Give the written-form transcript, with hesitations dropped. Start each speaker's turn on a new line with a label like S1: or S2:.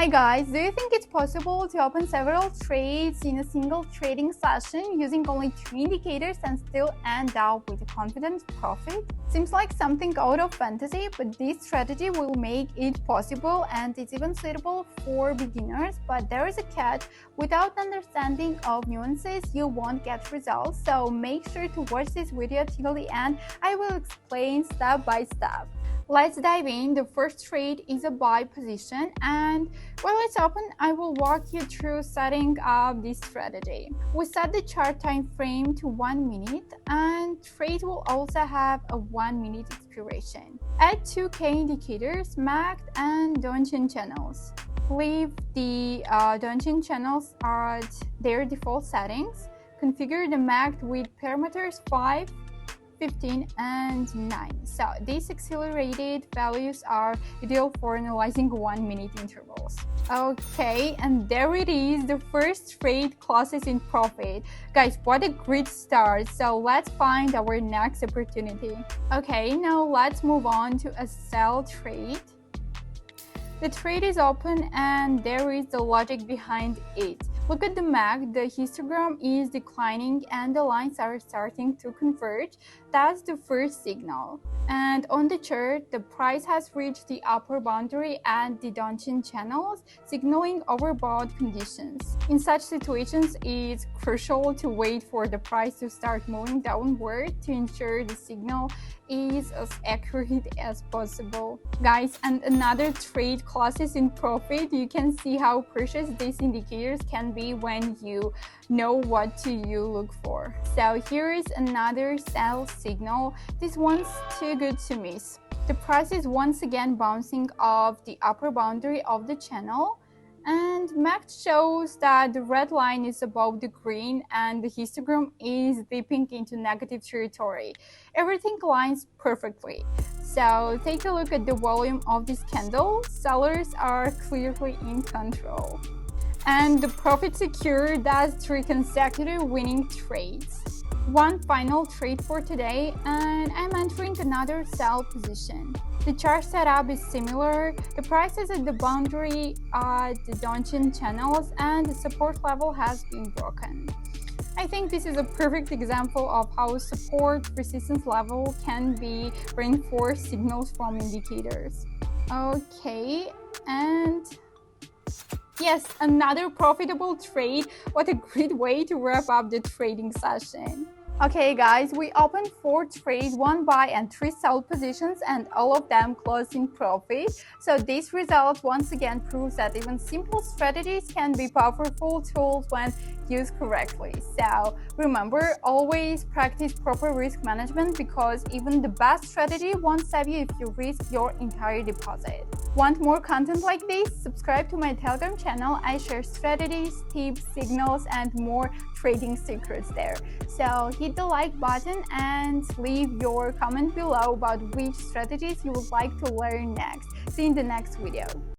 S1: Hi guys, do you think it's possible to open several trades in a single trading session using only 2 indicators and still end up with a confident profit? Seems like something out of fantasy, but this strategy will make it possible and it's even suitable for beginners. But there is a catch: without understanding of nuances, you won't get results. So make sure to watch this video till the end. I will explain step by step. Let's dive in. The first trade is a buy position, and while it's open, I will walk you through setting up this strategy. We set the chart time frame to 1 minute, and trade will also have a 1 minute expiration. Add 2K indicators, MACD and Donchian channels. Leave the Donchian channels at their default settings. Configure the MACD with parameters 5, 15 and 9. So these accelerated values are ideal for analyzing 1 minute intervals. Okay, and there it is, the first trade closes in profit. Guys, what a great start. So let's find our next opportunity. Okay, now let's move on to a sell trade. The trade is open and there is the logic behind it. Look at the MACD, the histogram is declining and the lines are starting to converge. That's the first signal. And on the chart, the price has reached the upper boundary and the Donchian channels, signaling overbought conditions. In such situations, it's crucial to wait for the price to start moving downward to ensure the signal is as accurate as possible. Guys, and another trade closes in profit. You can see how precious these indicators can be when you know what to look for. So here is another sell signal. This one's too good to miss. The price is once again bouncing off the upper boundary of the channel, and MACD shows that the red line is above the green and the histogram is dipping into negative territory. Everything aligns perfectly. So take a look at the volume of this candle. Sellers are clearly in control. And the profit secured, that's 3 consecutive winning trades. One final trade for today, and I'm entering another sell position. The chart setup is similar. The price is at the boundary at the Donchian channels and the support level has been broken. I think this is a perfect example of how support resistance level can be reinforced signals from indicators. Okay, and yes, another profitable trade. What a great way to wrap up the trading session. Okay guys, we opened 4 trades, 1 buy and 3 sell positions, and all of them closed in profit. So this result once again proves that even simple strategies can be powerful tools when used correctly. So remember, always practice proper risk management, because even the best strategy won't save you if you risk your entire deposit. Want more content like this? Subscribe to my Telegram channel. I share strategies, tips, signals and more trading secrets there. So hit the like button and leave your comment below about which strategies you would like to learn next. See you in the next video.